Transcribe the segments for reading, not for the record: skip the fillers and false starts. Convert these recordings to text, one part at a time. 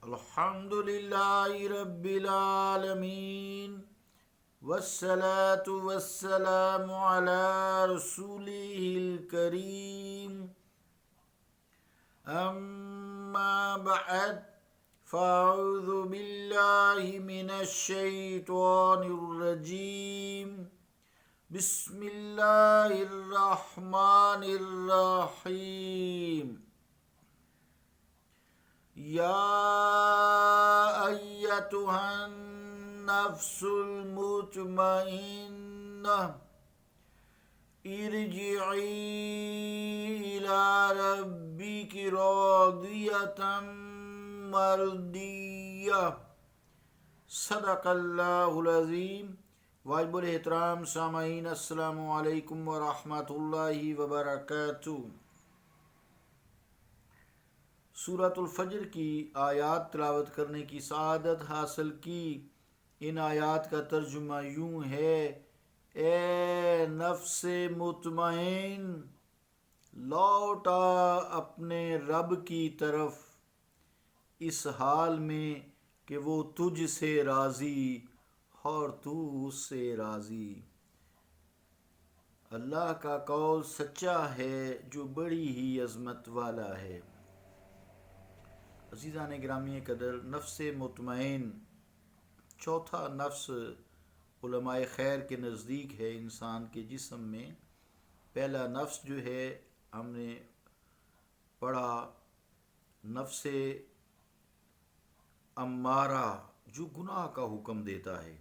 الحمد لله رب العالمين والصلاة والسلام على رسوله الكريم أما بعد فأعوذ بالله من الشيطان الرجيم بسم الله الرحمن الرحيم يا أيتها النفس المطمئنة ارجعي إلى ربك راضية مرضية صدق اللہ العظیم۔ واجب الاحترام سامعین، السلام علیکم ورحمۃ اللہ وبرکاتہ۔ سورۃ الفجر کی آیات تلاوت کرنے کی سعادت حاصل کی۔ ان آیات کا ترجمہ یوں ہے: اے نفس مطمئن، لوٹا اپنے رب کی طرف اس حال میں کہ وہ تجھ سے راضی اور تو اس سے راضی۔ اللہ کا قول سچا ہے جو بڑی ہی عظمت والا ہے۔ عزیزان گرامی قدر، نفس مطمئن چوتھا نفس علماء خیر کے نزدیک ہے انسان کے جسم میں۔ پہلا نفس جو ہے ہم نے پڑھا نفس امارہ، جو گناہ کا حکم دیتا ہے۔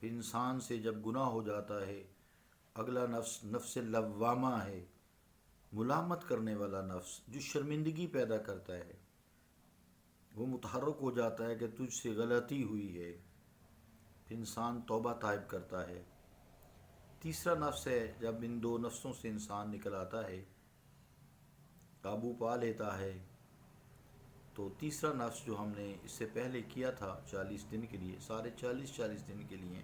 انسان سے جب گناہ ہو جاتا ہے، اگلا نفس نفس لوامہ ہے، ملامت کرنے والا نفس جو شرمندگی پیدا کرتا ہے۔ وہ متحرک ہو جاتا ہے کہ تجھ سے غلطی ہوئی ہے، انسان توبہ طائب کرتا ہے۔ تیسرا نفس ہے جب ان دو نفسوں سے انسان نکل آتا ہے، قابو پا لیتا ہے، تو تیسرا نفس جو ہم نے اس سے پہلے کیا تھا 40 دن کے لیے، سارے 40 دن کے لیے،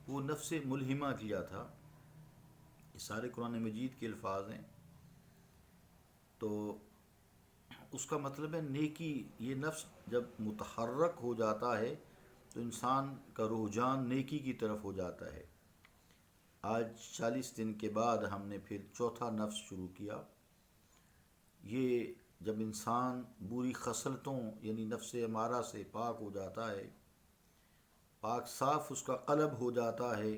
وہ نفس ملہمہ کیا تھا۔ یہ سارے قرآن مجید کے الفاظ ہیں، تو اس کا مطلب ہے نیکی۔ یہ نفس جب متحرک ہو جاتا ہے تو انسان کا رجحان نیکی کی طرف ہو جاتا ہے۔ آج 40 دن کے بعد ہم نے پھر چوتھا نفس شروع کیا۔ یہ جب انسان بری خصلتوں یعنی نفس امارہ سے پاک ہو جاتا ہے، پاک صاف اس کا قلب ہو جاتا ہے،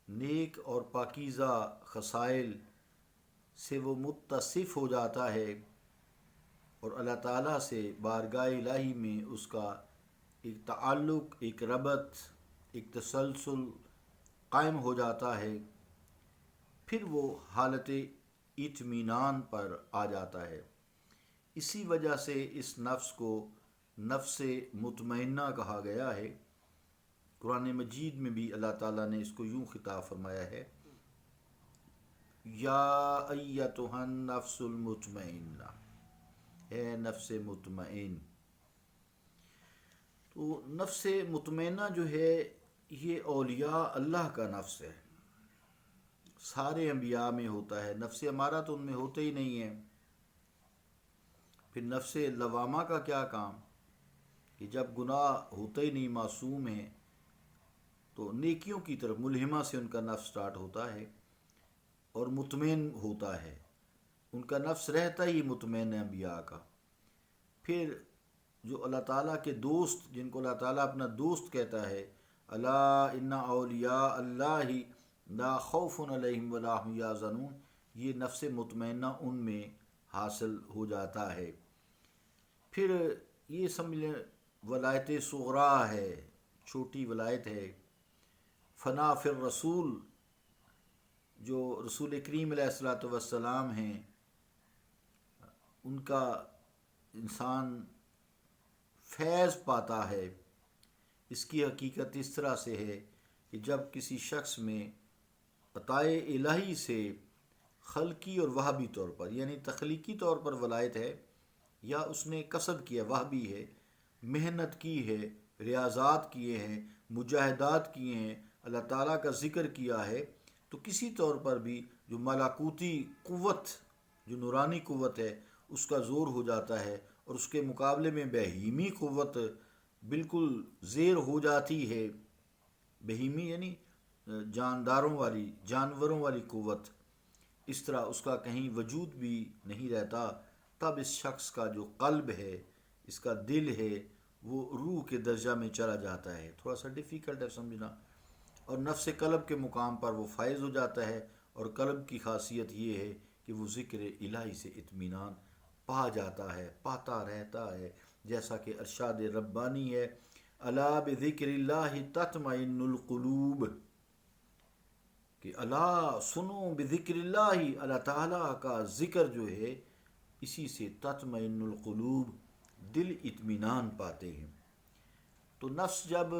نیک اور پاکیزہ خصائل سے وہ متصف ہو جاتا ہے، اور اللہ تعالیٰ سے بارگاہ الہی میں اس کا ایک تعلق، ایک ربط، ایک تسلسل قائم ہو جاتا ہے، پھر وہ حالت اطمینان پر آ جاتا ہے۔ اسی وجہ سے اس نفس کو نفس مطمئنہ کہا گیا ہے۔ قرآن مجید میں بھی اللہ تعالیٰ نے اس کو یوں خطاب فرمایا ہے: یا ایتھا النفس المطمئنہ، اے نفس مطمئن۔ تو نفس مطمئنہ جو ہے یہ اولیاء اللہ کا نفس ہے، سارے انبیاء میں ہوتا ہے۔ نفس امارہ تو ان میں ہوتے ہی نہیں ہے۔ پھر نفس لوامہ کا کیا کام کہ جب گناہ ہوتا ہی نہیں، معصوم ہیں، تو نیکیوں کی طرف ملہمہ سے ان کا نفس سٹارٹ ہوتا ہے اور مطمئن ہوتا ہے، ان کا نفس رہتا ہی مطمئن ہے انبیاء کا۔ پھر جو اللہ تعالیٰ کے دوست، جن کو اللہ تعالیٰ اپنا دوست کہتا ہے، الا ان اولیاء اللہ لا خوف علیہم ولا هم یحزنون، یہ نفس مطمئنہ ان میں حاصل ہو جاتا ہے۔ پھر یہ سمجھ لیں ولایت صغریٰ ہے، چھوٹی ولایت ہے۔ فنا فی الرسول، جو رسول کریم علیہ الصلوۃ والسلام ہیں، ان کا انسان فیض پاتا ہے۔ اس کی حقیقت اس طرح سے ہے کہ جب کسی شخص میں عطائے الہی سے خلقی اور وہبی طور پر، یعنی تخلیقی طور پر ولایت ہے، یا اس نے کسب کیا، وہبی ہے، محنت کی ہے، ریاضات کیے ہیں، مجاہدات کیے ہیں، اللہ تعالیٰ کا ذکر کیا ہے، تو کسی طور پر بھی جو ملکوتی قوت، جو نورانی قوت ہے، اس کا زور ہو جاتا ہے، اور اس کے مقابلے میں بہیمی قوت بالکل زیر ہو جاتی ہے۔ بہیمی یعنی جانداروں والی، جانوروں والی قوت، اس طرح اس کا کہیں وجود بھی نہیں رہتا۔ تب اس شخص کا جو قلب ہے، اس کا دل ہے، وہ روح کے درجہ میں چلا جاتا ہے۔ تھوڑا سا ڈیفیکلٹ ہے سمجھنا، اور نفس قلب کے مقام پر وہ فائز ہو جاتا ہے۔ اور قلب کی خاصیت یہ ہے کہ وہ ذکر الہی سے اطمینان پا جاتا ہے، پاتا رہتا ہے، جیسا کہ ارشاد ربانی ہے، الا بذکر اللہ تطمئن القلوب، کہ اللہ سنو، بذکر اللہ، اللہ تعالیٰ کا ذکر جو ہے اسی سے تطمئن القلوب، دل اطمینان پاتے ہیں۔ تو نفس جب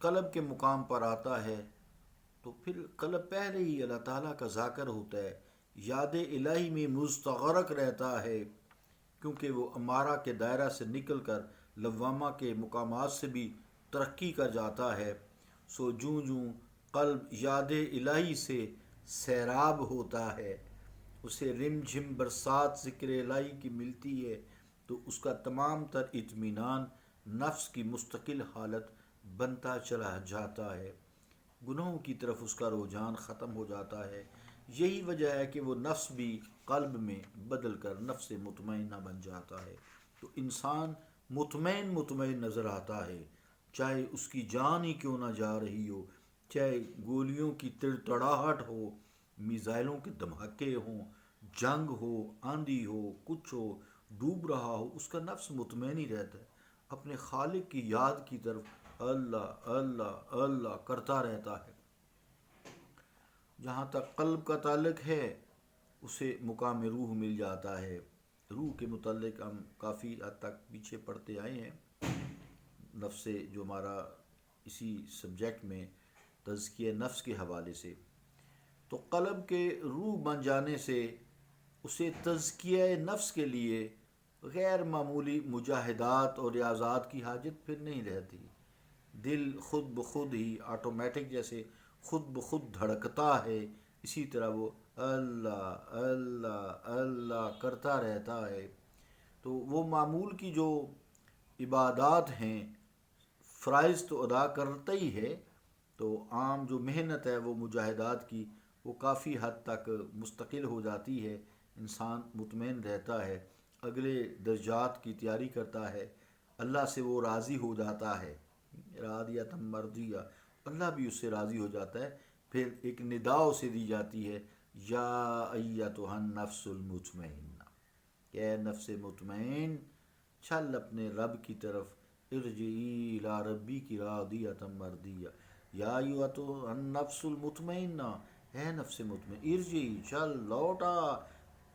قلب کے مقام پر آتا ہے تو پھر قلب پہلے ہی اللہ تعالیٰ کا ذاکر ہوتا ہے، یاد الہی میں مستغرق رہتا ہے، کیونکہ وہ امارہ کے دائرہ سے نکل کر لوامہ کے مقامات سے بھی ترقی کر جاتا ہے۔ سو جوں جوں قلب یاد الہی سے سیراب ہوتا ہے، اسے رم جھم برسات ذکر الہی کی ملتی ہے، تو اس کا تمام تر اطمینان نفس کی مستقل حالت بنتا چلا جاتا ہے، گناہوں کی طرف اس کا رجحان ختم ہو جاتا ہے۔ یہی وجہ ہے کہ وہ نفس بھی قلب میں بدل کر نفس مطمئنہ بن جاتا ہے، تو انسان مطمئن نظر آتا ہے، چاہے اس کی جان ہی کیوں نہ جا رہی ہو، چاہے گولیوں کی تڑتڑاہٹ ہو، میزائلوں کے دھماکے ہوں، جنگ ہو، آندھی ہو، کچھ ہو، ڈوب رہا ہو، اس کا نفس مطمئن ہی رہتا ہے، اپنے خالق کی یاد کی طرف اللہ اللہ اللہ کرتا رہتا ہے۔ جہاں تک قلب کا تعلق ہے، اسے مقام روح مل جاتا ہے۔ روح کے متعلق ہم کافی حد تک پیچھے پڑتے آئے ہیں، نفس جو ہمارا اسی سبجیکٹ میں تزکیہ نفس کے حوالے سے، تو قلب کے روح بن جانے سے اسے تزکیہ نفس کے لیے غیر معمولی مجاہدات اور ریاضات کی حاجت پھر نہیں رہتی۔ دل خود بخود ہی آٹومیٹک جیسے خود بخود دھڑکتا ہے، اسی طرح وہ اللہ اللہ اللہ کرتا رہتا ہے۔ تو وہ معمول کی جو عبادات ہیں، فرائض تو ادا کرتا ہی ہے، تو عام جو محنت ہے وہ مجاہدات کی، وہ کافی حد تک مستقل ہو جاتی ہے، انسان مطمئن رہتا ہے، اگلے درجات کی تیاری کرتا ہے، اللہ سے وہ راضی ہو جاتا ہے، راضیۃ مرضیہ، اللہ بھی اس سے راضی ہو جاتا ہے۔ پھر ایک ندا اسے دی جاتی ہے، یا ایتھا النفس المطمئنہ، کہ اے نفس مطمئن، چل اپنے رب کی طرف، ارجعی الی ربی کی راضیۃ مرضیہ، یا ایتھا النفس المطمئنہ، اے نفس مطمئن، ارجعی، چل لوٹا،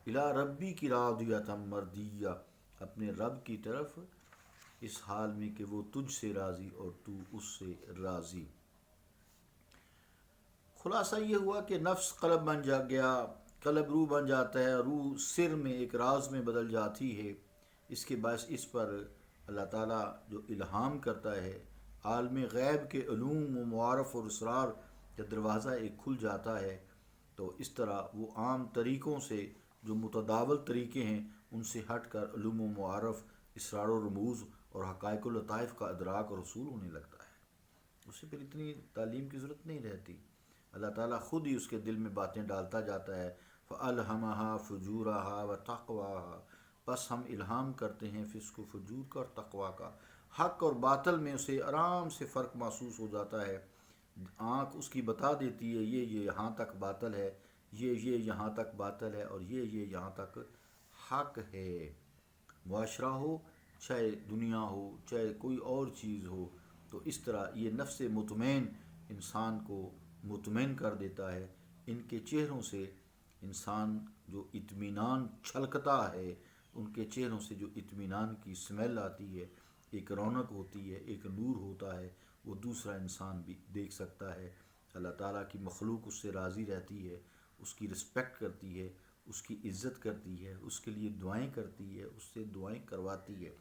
الی ربی کی راضیۃ مرضیہ، اپنے رب کی طرف، اس حال میں کہ وہ تجھ سے راضی اور تو اس سے راضی۔ خلاصہ یہ ہوا کہ نفس قلب بن جا گیا، قلب روح بن جاتا ہے، روح سر میں ایک راز میں بدل جاتی ہے۔ اس کے باعث اس پر اللہ تعالیٰ جو الہام کرتا ہے، عالم غیب کے علوم و معارف اور اسرار کا دروازہ ایک کھل جاتا ہے، تو اس طرح وہ عام طریقوں سے جو متداول طریقے ہیں ان سے ہٹ کر علوم و معارف، اسرار و رموز اور حقائق و لطائف کا ادراک اور حصول ہونے لگتا ہے۔ اسے پھر اتنی تعلیم کی ضرورت نہیں رہتی، اللہ تعالیٰ خود ہی اس کے دل میں باتیں ڈالتا جاتا ہے۔ فَأَلْهَمَهَا فُجُورَهَا وَتَقْوَاهَا، بس ہم الہام کرتے ہیں فسق و فجور کا اور تقویٰ کا، حق اور باطل میں اسے آرام سے فرق محسوس ہو جاتا ہے، آنکھ اس کی بتا دیتی ہے یہ یہاں تک باطل ہے، یہ یہاں تک باطل ہے، اور یہ یہاں تک حق ہے۔ معاشرہ ہو، چاہے دنیا ہو، چاہے کوئی اور چیز ہو، تو اس طرح یہ نفس مطمئن انسان کو مطمئن کر دیتا ہے۔ ان کے چہروں سے انسان جو اطمینان چھلکتا ہے، ان کے چہروں سے جو اطمینان کی سمیل آتی ہے، ایک رونق ہوتی ہے، ایک نور ہوتا ہے، وہ دوسرا انسان بھی دیکھ سکتا ہے۔ اللہ تعالیٰ کی مخلوق اس سے راضی رہتی ہے، اس کی رسپیکٹ کرتی ہے، اس کی عزت کرتی ہے، اس کے لیے دعائیں کرتی ہے، اس سے دعائیں کرواتی ہے۔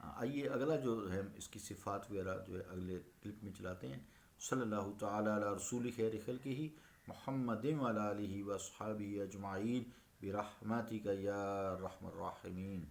آئیے اگلا جو ہے اس کی صفات وغیرہ جو ہے اگلے کلپ میں چلاتے ہیں۔ صلی اللہ تعالیٰ علی رسول خیر خلقہ محمد وعلی آلہ و اصحابہ اجمعین برحمتک یا ارحم الراحمین.